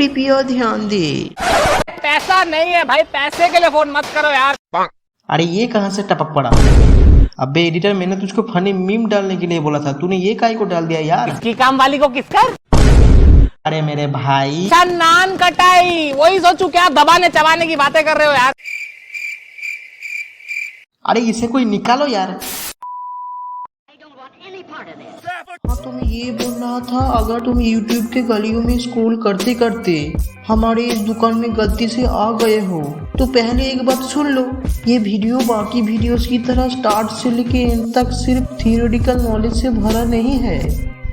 कृपया ध्यान दे। पैसा नहीं है भाई, पैसे के लिए फोन मत करो यार। अरे ये कहाँ से टपक पड़ा? अबे एडिटर, मैंने तुझको फनी मीम डालने के लिए बोला था, तूने ये काहे को डाल दिया यार? इसकी काम वाली को किस कर? अरे मेरे भाई, नान कटाई, वही सोचू क्या दबाने चबाने की बातें कर रहे हो यार। अरे इसे कोई निकालो यार। हाँ, तुम ये बोल रहा था अगर तुम YouTube के गलियों में स्क्रॉल करते करते हमारे इस दुकान में गलती से आ गए हो तो पहले एक बात सुन लो, ये वीडियो बाकी वीडियोस की तरह स्टार्ट से लेके एंड तक सिर्फ थियोरेटिकल नॉलेज से भरा नहीं है।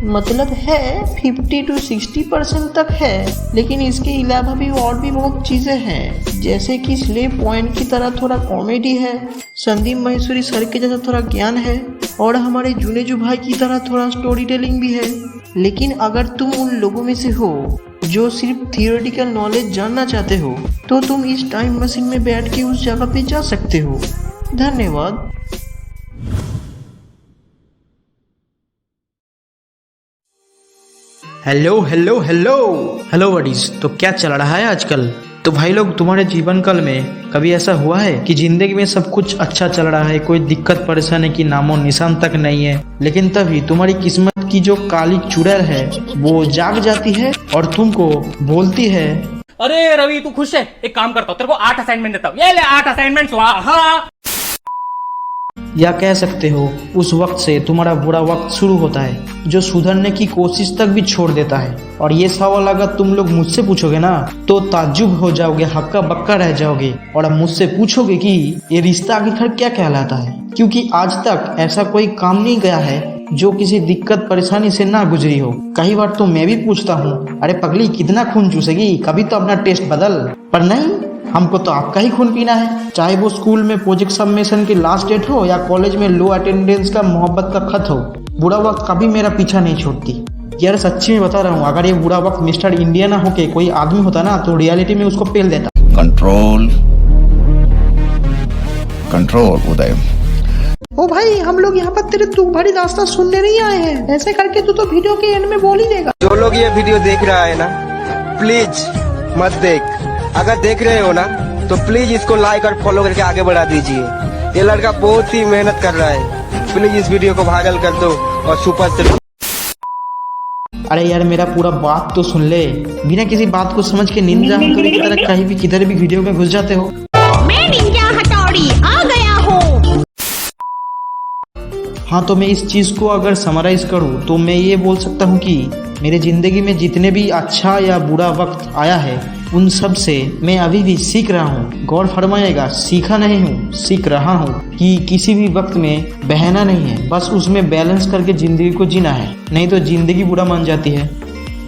मतलब है 50 to 60% तक है, लेकिन इसके अलावा भी और भी बहुत चीजें हैं, जैसे कि स्लेव पॉइंट की तरह थोड़ा कॉमेडी है, संदीप माहेश्वरी सर के जैसा थोड़ा ज्ञान है, और हमारे जुनेजू भाई की तरह थोड़ा स्टोरी टेलिंग भी है। लेकिन अगर तुम उन लोगों में से हो जो सिर्फ थियोरेटिकल नॉलेज जानना चाहते हो तो तुम इस टाइम मशीन में बैठ के उस जगह पे जा सकते हो। धन्यवाद। Hello hello hello hello buddies, तो क्या चल रहा है आजकल? तो भाई लोग, तुम्हारे जीवन काल में कभी ऐसा हुआ है कि जिंदगी में सब कुछ अच्छा चल रहा है, कोई दिक्कत परेशानी की नामो निशान तक नहीं है, लेकिन तभी तुम्हारी किस्मत की जो काली चुड़ैल है वो जाग जाती है और तुमको बोलती है, अरे रवि तू खुश है? एक काम करता हूँ, तेरे को 8 असाइनमेंट देता हूँ, ये ले 8 असाइनमेंट। हाँ, या कह सकते हो उस वक्त से तुम्हारा बुरा वक्त शुरू होता है जो सुधरने की कोशिश तक भी छोड़ देता है। और ये सवाल अगर तुम लोग मुझसे पूछोगे ना तो ताज्जुब हो जाओगे, हक्का बक्का रह जाओगे, और अब मुझसे पूछोगे कि ये रिश्ता आखिर क्या कहलाता है, क्योंकि आज तक ऐसा कोई काम नहीं गया है जो किसी दिक्कत परेशानी से ना गुजरी हो। कई बार तो मैं भी पूछता हूँ, अरे पगली कितना खून चूसेगी, कभी तो अपना टेस्ट बदल, पर नहीं, हमको तो आपका ही खून पीना है, चाहे वो स्कूल में प्रोजेक्ट सबमिशन की लास्ट डेट हो या कॉलेज में लो अटेंडेंस का मोहब्बत का खत हो। बुरा वक्त कभी मेरा पीछा नहीं छोड़ती यार, सच्ची में बता रहा हूँ। अगर ये बुरा वक्त मिस्टर इंडिया ना होके कोई आदमी होता ना तो रियलिटी में उसको पेल देता। कंट्रोल कंट्रोल उदय। ओ भाई, हम लोग यहाँ पर तेरे दुख भरी दास्तां सुनने नहीं आए हैं, ऐसे करके तू तो वीडियो के एंड में बोल ही देगा। जो लोग ये वीडियो देख रहा है ना, प्लीज मत देख। अगर देख रहे हो ना तो प्लीज इसको लाइक और फॉलो करके आगे बढ़ा दीजिए। ये लड़का बहुत ही मेहनत कर रहा है, प्लीज इस वीडियो को वायरल कर दो और सुपर से। अरे यार, मेरा पूरा बात तो सुन ले, बिना किसी बात को समझ के निंजा हथौड़ी की तरह कहीं भी किधर भी वीडियो में घुस जाते हो। मैं निंजा हथौड़ी आ गया हूँ। हाँ, तो मैं इस चीज को अगर समराइज करूँ तो मैं ये बोल सकता हूँ कि मेरे जिंदगी में जितने भी अच्छा या बुरा वक्त आया है उन सब से मैं अभी भी सीख रहा हूँ। गौर फरमाइएगा, सीखा नहीं हूँ, सीख रहा हूँ कि किसी भी वक्त में बहना नहीं है, बस उसमें बैलेंस करके जिंदगी को जीना है, नहीं तो जिंदगी बुरा मान जाती है।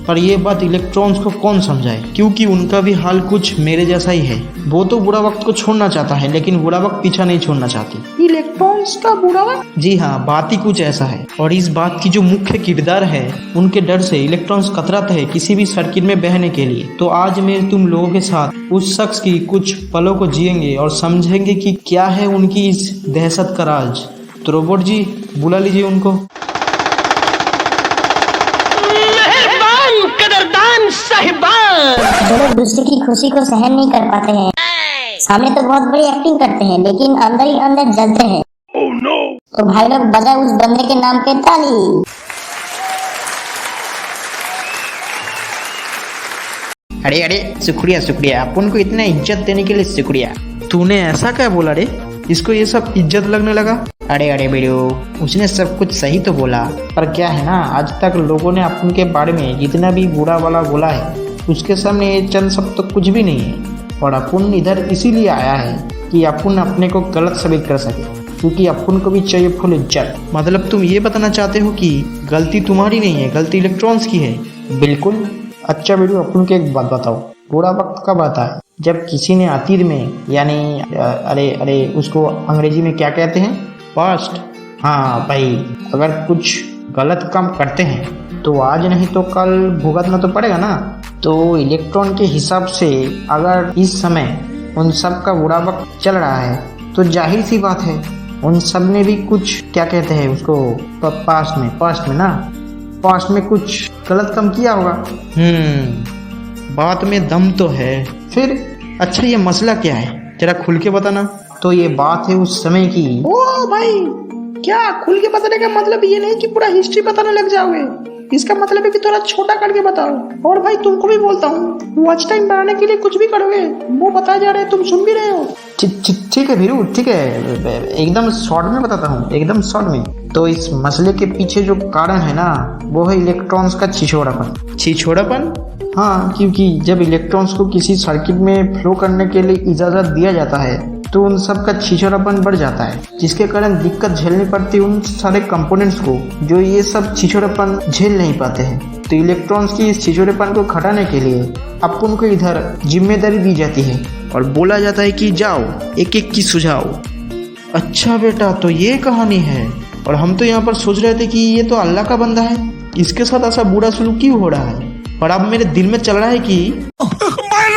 पर ये बात इलेक्ट्रॉन्स को कौन समझाए, क्योंकि उनका भी हाल कुछ मेरे जैसा ही है। वो तो बुरा वक्त को छोड़ना चाहता है लेकिन बुरा वक्त पीछा नहीं छोड़ना चाहती। इलेक्ट्रॉन्स का बुरा वक्त? जी हाँ, बात ही कुछ ऐसा है। और इस बात की जो मुख्य किरदार है उनके डर से इलेक्ट्रॉन्स कतराते हैं किसी भी सर्किट में बहने के लिए। तो आज मैं तुम लोगों के साथ उस शख्स की कुछ पलों को जिएंगे और समझेंगे कि क्या है उनकी इस दहशत का राज। तो रोबोट जी, बुला लीजिए उनको। जो लोग दूसरे की खुशी को सहन नहीं कर पाते हैं, सामने तो बहुत बड़ी एक्टिंग करते हैं लेकिन अंदर ही अंदर जलते हैं। oh, no. तो भाई लोग बजाए उस बंदे के नाम पे ताली। अरे अरे, शुक्रिया शुक्रिया, अपन को इतना इज्जत देने के लिए शुक्रिया। तूने ऐसा क्या बोला रे, इसको ये सब इज्जत लगने लगा? अरे अरे बेड़ो, उसने सब कुछ सही तो बोला, पर क्या है ना, आज तक लोगों ने अपन के बारे में जितना भी बुरा वाला बोला है उसके सामने ये चंद सब तो कुछ भी नहीं है। और अपन इधर इसीलिए आया है कि अपन अपने को गलत साबित कर सके, क्योंकि अपन को भी चाहिए फुल इज्जत। मतलब तुम ये बताना चाहते हो कि गलती तुम्हारी नहीं है, गलती इलेक्ट्रॉन्स की है? बिल्कुल। अच्छा बेड़ो, अपन को एक बात बताओ, बुरा वक्त कब आता है? जब किसी ने अतीत में, यानी अरे उसको अंग्रेजी में क्या कहते हैं, पास्ट। हाँ भाई, अगर कुछ गलत काम करते हैं तो आज नहीं तो कल भुगतना तो पड़ेगा ना। तो इलेक्ट्रॉन के हिसाब से अगर इस समय उन सब का बुरा वक्त चल रहा है तो जाहिर सी बात है उन सब ने भी कुछ, क्या कहते हैं उसको, पास्ट में कुछ गलत काम किया होगा। बात में दम तो है। फिर अच्छा ये मसला क्या है, जरा खुल के बताना। तो ये बात है उस समय की। ओ भाई, क्या खुल के बताने का मतलब ये नहीं कि पूरा हिस्ट्री बताने लग जाओगे, इसका मतलब है कि थोड़ा छोटा करके बताओ। और भाई तुमको भी बोलता हूँ, वॉच टाइम बढ़ाने के लिए कुछ भी करोगे वो बताया जा रहा है, तुम सुन भी रहे हो। ठीक है भीरू, ठीक है, एकदम शॉर्ट में बताता हूँ, एकदम शॉर्ट में। तो इस मसले के पीछे जो कारण है ना, वो है इलेक्ट्रॉन्स का छिछोड़ापन। छिछोड़ापन? हाँ, क्योंकि जब इलेक्ट्रॉन्स को किसी सर्किट में फ्लो करने के लिए इजाजत दिया जाता है तो उन सब का छिछोड़ापन बढ़ जाता है, जिसके कारण दिक्कत झेलनी पड़ती है उन सारे कंपोनेंट्स को जो ये सब छिछोड़ापन झेल नहीं पाते हैं। तो इलेक्ट्रॉन्स की इस छिछोड़ेपन को घटाने के लिए अपन को इधर जिम्मेदारी दी जाती है और बोला जाता है कि जाओ एक एक की सुझाओ। अच्छा बेटा, तो ये कहानी है। और हम तो यहाँ पर सोच रहे थे कि ये तो अल्लाह का बंदा है, इसके साथ ऐसा बुरा सलूक क्यों हो रहा है। और अब मेरे दिल में चल रहा है कि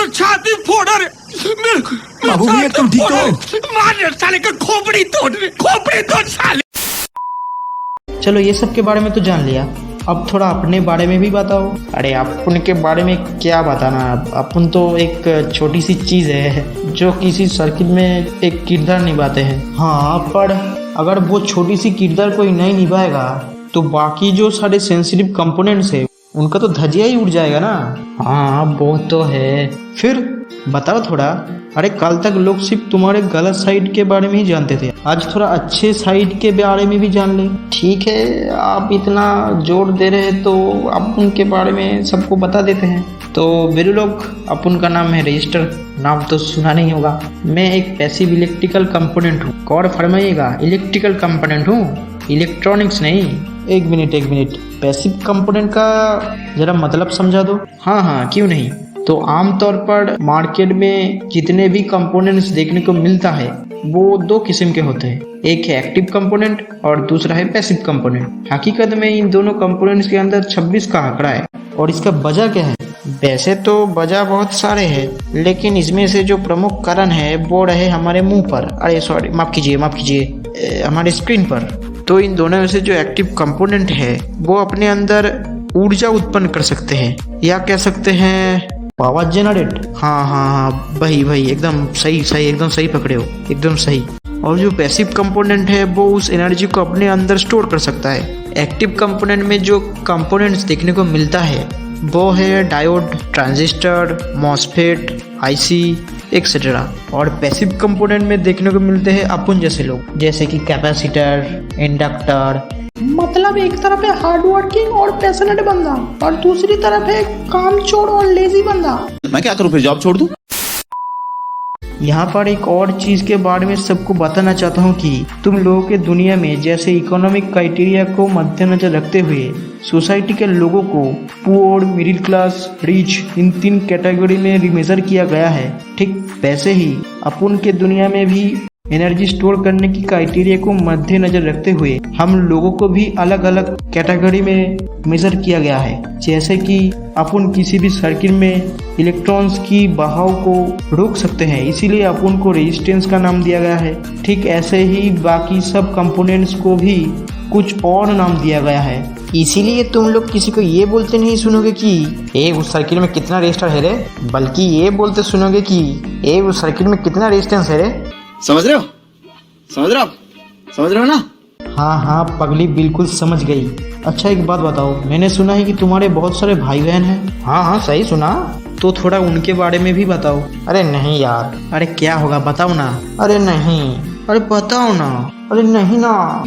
छाती फोड़ बाबू भैया तुम ठीक हो? मार साले का खोपड़ी तोड़ साले। चलो ये सब के बारे में तो जान लिया, अब थोड़ा अपने बारे में भी बताओ। अरे अपन के बारे में क्या बताना, अपन तो एक छोटी सी चीज है जो किसी सर्किट में एक किरदार निभाते हैं। हाँ, पर अगर वो छोटी सी किरदार कोई नहीं निभाएगा तो बाकी जो सारे सेंसिटिव कंपोनेंट्स है उनका तो धजिया ही उड़ जाएगा ना। हाँ वो तो है। फिर बताओ थोड़ा। अरे कल तक लोग सिर्फ तुम्हारे गलत साइड के बारे में ही जानते थे, आज थोड़ा अच्छे साइड के बारे में भी जान ले। ठीक है, आप इतना जोर दे रहे हैं तो आप उनके बारे में सबको बता देते हैं। तो मेरे लोग, अपन का नाम है रजिस्टर, नाम तो सुना नहीं होगा। मैं एक पैसिव इलेक्ट्रिकल कंपोनेंट हूँ। गौर फरमाइएगा, इलेक्ट्रिकल कंपोनेंट हूँ, इलेक्ट्रॉनिक्स नहीं। एक मिनट, पैसिव कंपोनेंट का जरा मतलब समझा दो। हाँ क्यों नहीं। तो आमतौर पर मार्केट में जितने भी कंपोनेंट्स देखने को मिलता है वो दो किस्म के होते हैं, एक है एक्टिव कंपोनेंट और दूसरा है पैसिव कंपोनेंट। हकीकत में इन दोनों कंपोनेंट्स के अंदर 26 का आंकड़ा है। और इसका वजह क्या है? वैसे तो वजह बहुत सारे हैं, लेकिन इसमें से जो प्रमुख कारण है वो रहे हमारे मुंह पर, अरे सॉरी माफ कीजिए, हमारे स्क्रीन पर। तो इन दोनों में से जो एक्टिव कंपोनेंट है वो अपने अंदर ऊर्जा उत्पन्न कर सकते हैं, या कह सकते हैं पावर जेनरेट। हाँ वही एकदम सही पकड़े हो, एकदम सही। और जो पैसिव कंपोनेंट है वो उस एनर्जी को अपने अंदर स्टोर कर सकता है। एक्टिव कंपोनेंट में जो कंपोनेंट्स देखने को मिलता है वो है diode, transistor, MOSFET, IC etcetera. और पैसिव कंपोनेंट में देखने को मिलते हैं अपन जैसे लोग, जैसे कि कैपेसिटर, इंडक्टर। मतलब एक तरफ है हार्ड वर्किंग और पैशनेट बंदा और दूसरी तरफ है कामचोर और लेजी बंदा। मैं क्या करूं, फिर जॉब छोड़ दूं? यहाँ पर एक और चीज के बारे में सबको बताना चाहता हूँ कि तुम लोगों के दुनिया में जैसे इकोनॉमिक क्राइटेरिया को मद्देनजर रखते हुए सोसाइटी के लोगों को पुअर, मिडिल क्लास, रिच, इन 3 कैटेगरी में रिमेजर किया गया है, ठीक वैसे ही अपन के दुनिया में भी एनर्जी स्टोर करने की क्राइटेरिया को मद्देनजर रखते हुए हम लोगों को भी अलग अलग कैटेगरी में मेजर किया गया है। जैसे कि अपन किसी भी सर्किट में इलेक्ट्रॉन्स की बहाव को रोक सकते हैं, इसीलिए अपन को रेजिस्टेंस का नाम दिया गया है। ठीक ऐसे ही बाकी सब कंपोनेंट्स को भी कुछ और नाम दिया गया है। इसीलिए तुम लोग किसी को ये बोलते नहीं सुनोगे कि ए उस सर्किट में कितना रेजिस्टर है रे, बल्कि ये बोलते सुनोगे कि ए उस सर्किट में कितना रेजिस्टेंस है रे। समझ रहे हो ना? हाँ पगली बिल्कुल समझ गई। अच्छा एक बात बताओ, मैंने सुना है कि तुम्हारे बहुत सारे भाई बहन हैं। हाँ सही सुना। तो थोड़ा उनके बारे में भी बताओ। अरे नहीं यार। अरे क्या होगा बताओ ना। अरे नहीं। अरे बताओ ना। अरे नहीं ना।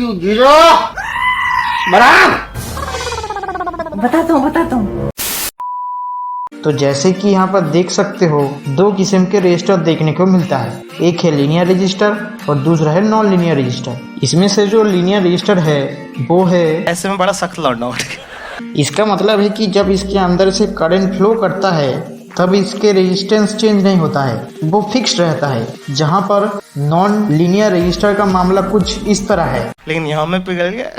बताता हूँ। तो जैसे कि यहाँ पर देख सकते हो 2 किस्म के रजिस्टर देखने को मिलता है, एक है लीनियर रजिस्टर और दूसरा है नॉन लीनियर रजिस्टर। इसमें से जो लीनियर रजिस्टर है वो है, ऐसे में बड़ा सख्त लौटना। इसका मतलब है कि जब इसके अंदर से करंट फ्लो करता है तब इसके रेजिस्टेंस चेंज नहीं होता है, वो फिक्स्ड रहता है। जहाँ पर नॉन लीनियर रजिस्टर का मामला कुछ इस तरह है, लेकिन यहाँ में पिघल गया।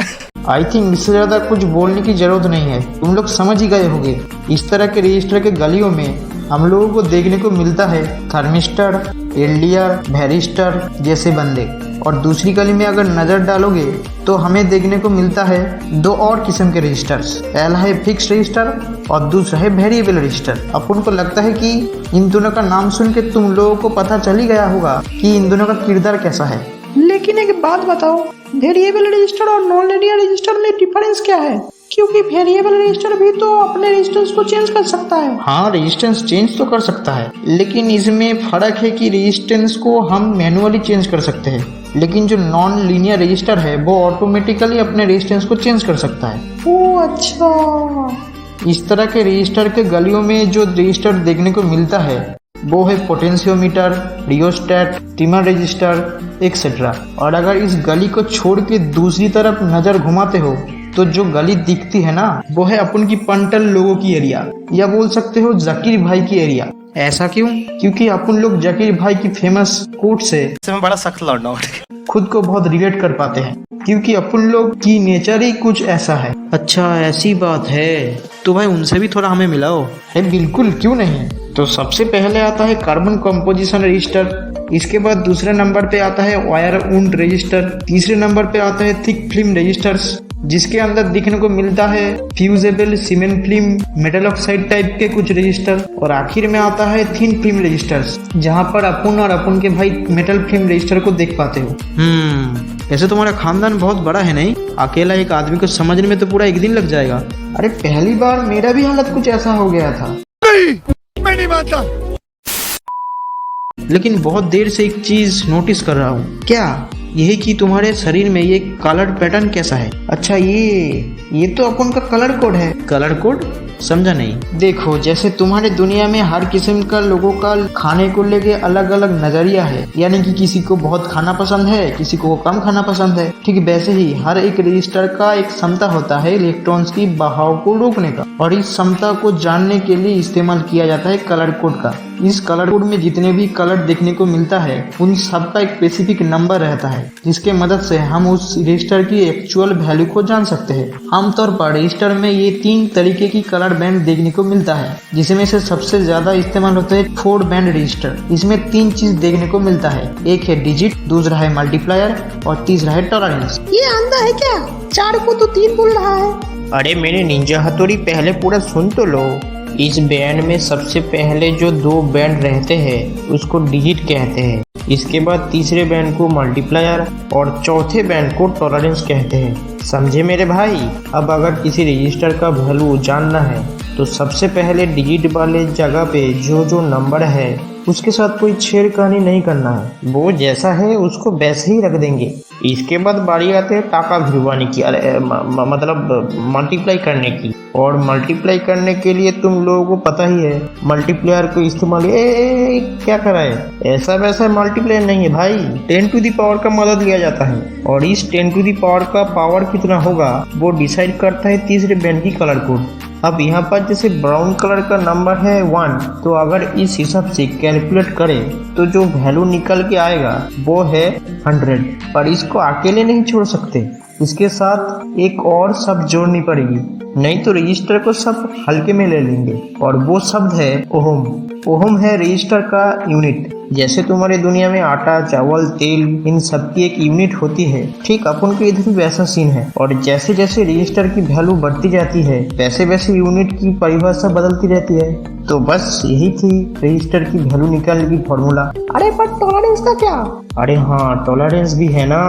आई थिंक इससे ज्यादा कुछ बोलने की जरूरत नहीं है, तुम लोग समझ ही गए होंगे। इस तरह के रजिस्टर के गलियों में हम लोगों को देखने को मिलता है थर्मिस्टर, एलडीआर, वैरिस्टर जैसे बंदे। और दूसरी गली में अगर नजर डालोगे तो हमें देखने को मिलता है दो और किस्म के रजिस्टर्स। पहला है फिक्स रजिस्टर और दूसरा है वेरिएबल रजिस्टर। अपन को लगता है कि इन दोनों का नाम सुन के तुम लोगों को पता चल ही गया होगा कि इन दोनों का किरदार कैसा है। लेकिन एक बात बताओ, वेरिएबल रजिस्टर और नॉन लीनियर रजिस्टर में डिफरेंस क्या है? क्योंकि वेरिएबल रजिस्टर भी तो अपने रेजिस्टेंस को चेंज कर सकता है। हाँ, रेजिस्टेंस चेंज तो कर सकता है, लेकिन इसमें फर्क है कि रेजिस्टेंस को हम मैनुअली चेंज कर सकते हैं, लेकिन जो नॉन लीनियर रजिस्टर है वो ऑटोमेटिकली अपने रेजिस्टेंस को चेंज कर सकता है। ओह अच्छा। इस तरह के रजिस्टर के गलियों में जो रजिस्टर देखने को मिलता है वो है potentiometer, rheostat, trimmer register etcetera. और अगर इस गली को छोड़ के दूसरी तरफ नजर घुमाते हो तो जो गली दिखती है ना वो है अपन की पंटल लोगों की एरिया, या बोल सकते हो जकीर भाई की एरिया। ऐसा क्यों? क्योंकि अपन लोग जकीर भाई की फेमस कोट से मैं बड़ा सख्त लौटना हूँ। खुद को बहुत रिलेट कर पाते हैं, क्योंकि अपन लोग की नेचर ही कुछ ऐसा है। अच्छा ऐसी बात है, तो भाई उनसे भी थोड़ा हमें मिलाओ। अरे बिल्कुल, क्यों नहीं। तो सबसे पहले आता है कार्बन कंपोजिशन रजिस्टर, इसके बाद दूसरे नंबर पे आता है वायर वुंड रजिस्टर, तीसरे नंबर पे आता है थिक फिल्म रजिस्टर्स जिसके अंदर दिखने को मिलता है fusible cement film metal oxide type के कुछ रजिस्टर, और आखिर में आता है थिन फिल्म रजिस्टर्स जहाँ पर अपन और अपन के भाई मेटल फिल्म रजिस्टर को देख पाते हो। ऐसे तुम्हारा खानदान बहुत बड़ा है नहीं? अकेला एक आदमी को समझने में तो पूरा एक दिन लग जाएगा। अरे पहली बार मेरा भी हालत कुछ ऐसा हो गया था। मैं नहीं मानता। लेकिन बहुत देर से एक चीज नोटिस कर रहा हूँ। क्या? यही कि तुम्हारे शरीर में ये कलर पैटर्न कैसा है? अच्छा ये तो अपन का कलर कोड है। कलर कोड समझा नहीं। देखो, जैसे तुम्हारे दुनिया में हर किस्म का लोगों का खाने को लेके अलग अलग नजरिया है, यानी कि किसी को बहुत खाना पसंद है, किसी को कम खाना पसंद है, ठीक वैसे ही हर एक रजिस्टर का एक क्षमता होता है इलेक्ट्रॉन्स की बहाव को रोकने का, और इस क्षमता को जानने के लिए इस्तेमाल किया जाता है कलर कोड का। इस कलर कोड में जितने भी कलर देखने को मिलता है उन सब का एक स्पेसिफिक नंबर रहता है, जिसके मदद से हम उस रजिस्टर की एक्चुअल वैल्यू को जान सकते हैं। आमतौर पर रजिस्टर में ये 3 तरीके की कलर बैंड देखने को मिलता है, जिसमें से सबसे ज्यादा इस्तेमाल होता है 4 बैंड रजिस्टर। इसमें 3 चीज देखने को मिलता है, एक है डिजिट, दूसरा है मल्टीप्लायर और तीसरा है टॉलरेंस। ये अंधा है क्या? 4 को तो 3 बोल रहा है। अरे मेरे निंजा हथौड़ी, पहले पूरा सुन तो लो। इस बैंड में सबसे पहले जो 2 बैंड रहते हैं उसको डिजिट कहते हैं, इसके बाद तीसरे बैंड को मल्टीप्लायर और चौथे बैंड को टॉलरेंस कहते हैं। समझे मेरे भाई? अब अगर किसी रजिस्टर का वैल्यू जानना है तो सबसे पहले डिजिट वाले जगह पे जो नंबर है उसके साथ कोई छेड़खानी नहीं करना है, वो जैसा है उसको वैसे ही रख देंगे। इसके बाद बारी आते है टाका भिड़वाने की, मतलब मल्टीप्लाई करने की। और मल्टीप्लाई करने के लिए तुम लोगों को पता ही है मल्टीप्लायर को इस्तेमाल क्या करा है, ऐसा वैसा मल्टीप्लायर नहीं है भाई, 10 टू द पावर का मदद लिया जाता है, और इस 10 टू द पावर का पावर कितना होगा वो डिसाइड करता है तीसरे बैंड की कलर कोड। अब यहाँ पर जैसे ब्राउन कलर का नंबर है 1, तो अगर इस हिसाब से कैलकुलेट करें तो जो वैल्यू निकल के आएगा वो है 100। पर इसको अकेले नहीं छोड़ सकते, इसके साथ एक और शब्द जोड़नी पड़ेगी, नहीं तो रजिस्टर को सब हल्के में ले लेंगे, और वो शब्द है ओहम। ओहम है रजिस्टर का यूनिट। जैसे तुम्हारे दुनिया में आटा, चावल, तेल, इन सब की एक यूनिट होती है, ठीक अपन के इधर भी वैसा सीन है। और जैसे जैसे रजिस्टर की वैल्यू बढ़ती जाती है वैसे वैसे यूनिट की परिभाषा बदलती रहती है। तो बस यही थी रजिस्टर की वैल्यू निकालने की फॉर्मूला। अरे पर टॉलरेंस का क्या? अरे हाँ, टॉलरेंस भी है ना।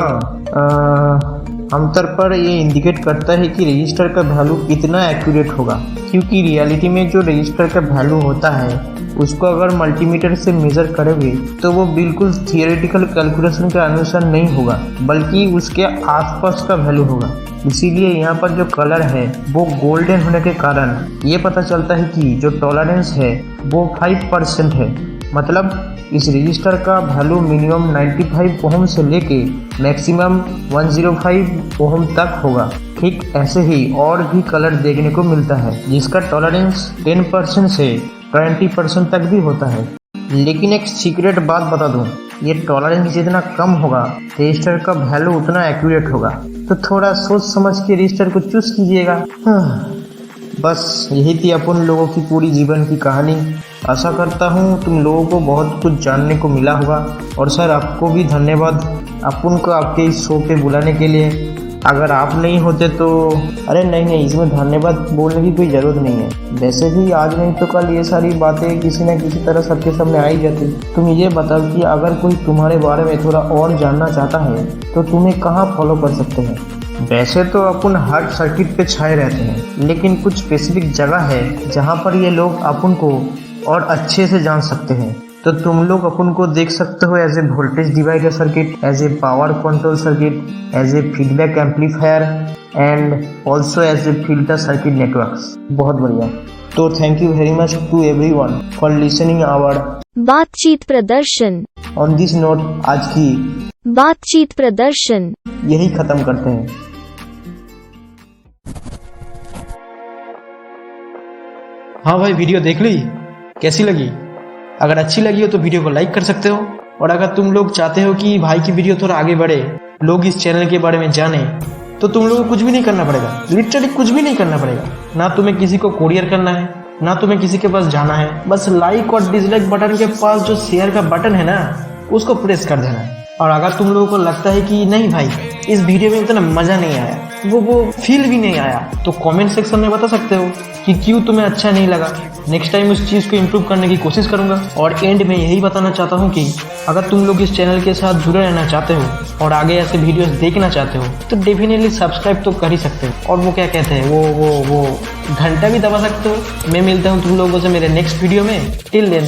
आमतौर पर ये इंडिकेट करता है कि रजिस्टर का वैल्यू कितना एक्यूरेट होगा, क्योंकि रियलिटी में जो रजिस्टर का वैल्यू होता है उसको अगर मल्टीमीटर से मेजर करोगे तो वो बिल्कुल थियोरेटिकल कैलकुलेशन के अनुसार नहीं होगा, बल्कि उसके आसपास का वैल्यू होगा। इसीलिए यहाँ पर जो कलर है वो गोल्डन होने के कारण ये पता चलता है कि जो टॉलरेंस है वो 5% है। मतलब इस रजिस्टर का वैल्यू मिनिमम 95 ओम से लेके मैक्सिमम 105 ओम तक होगा। ठीक ऐसे ही और भी कलर देखने को मिलता है जिसका टॉलरेंस 10% से 20% तक भी होता है। लेकिन एक सीक्रेट बात बता दूं, ये टॉलरेंस जितना कम होगा रजिस्टर का वैल्यू उतना एक्यूरेट होगा। तो थोड़ा सोच समझ के रजिस्टर को चूज कीजिएगा। बस यही थी अपन लोगों की पूरी जीवन की कहानी। आशा करता हूँ तुम लोगों को बहुत कुछ जानने को मिला होगा। और सर आपको भी धन्यवाद अपुन को आपके इस शो पे बुलाने के लिए। अगर आप नहीं होते तो अरे नहीं, इसमें धन्यवाद बोलने की कोई ज़रूरत नहीं है। वैसे भी आज नहीं तो कल ये सारी बातें किसी न किसी तरह सबके सामने आ ही जाती। तुम ये बताओ कि अगर कोई तुम्हारे बारे में थोड़ा और जानना चाहता है तो तुम्हें कहाँ फॉलो कर सकते हैं? वैसे तो अपन हर सर्किट पे छाए रहते हैं, लेकिन कुछ स्पेसिफिक जगह है जहाँ पर ये लोग अपन को और अच्छे से जान सकते हैं। तो तुम लोग अपन को देख सकते हो as a voltage divider circuit, as a power control circuit, as a feedback amplifier and also as a filter circuit networks. बहुत बढ़िया। तो thank you very much to everyone for listening our बातचीत प्रदर्शन। ऑन दिस नोट आज की बातचीत प्रदर्शन यही खत्म करते हैं। हाँ भाई, वीडियो देख ली, कैसी लगी? अगर अच्छी लगी हो तो वीडियो को लाइक कर सकते हो। और अगर तुम लोग चाहते हो कि भाई की वीडियो थोड़ा आगे बढ़े, लोग इस चैनल के बारे में जाने, तो तुम लोगों को कुछ भी नहीं करना पड़ेगा। लिटरली कुछ भी नहीं करना पड़ेगा। ना तुम्हें किसी को कोरियर करना है, ना तुम्हें किसी के पास जाना है। बस लाइक और डिसलाइक बटन के पास जो शेयर का बटन है ना, उसको प्रेस कर देना है। और अगर तुम लोगों को लगता है कि नहीं भाई इस वीडियो में इतना मजा नहीं आया, वो फील भी नहीं आया, तो कमेंट सेक्शन में बता सकते हो कि क्यों तुम्हें अच्छा नहीं लगा। नेक्स्ट टाइम उस चीज़ को इम्प्रूव करने की कोशिश करूंगा। और एंड में यही बताना चाहता हूं कि अगर तुम लोग इस चैनल के साथ जुड़े रहना चाहते हो और आगे ऐसे वीडियोस देखना चाहते हो तो डेफिनेटली सब्सक्राइब तो कर ही सकते हो। और वो क्या कहते हैं, वो घंटा भी दबा सकते हो। मैं मिलता हूँ तुम लोगों से मेरे नेक्स्ट वीडियो में। Till then.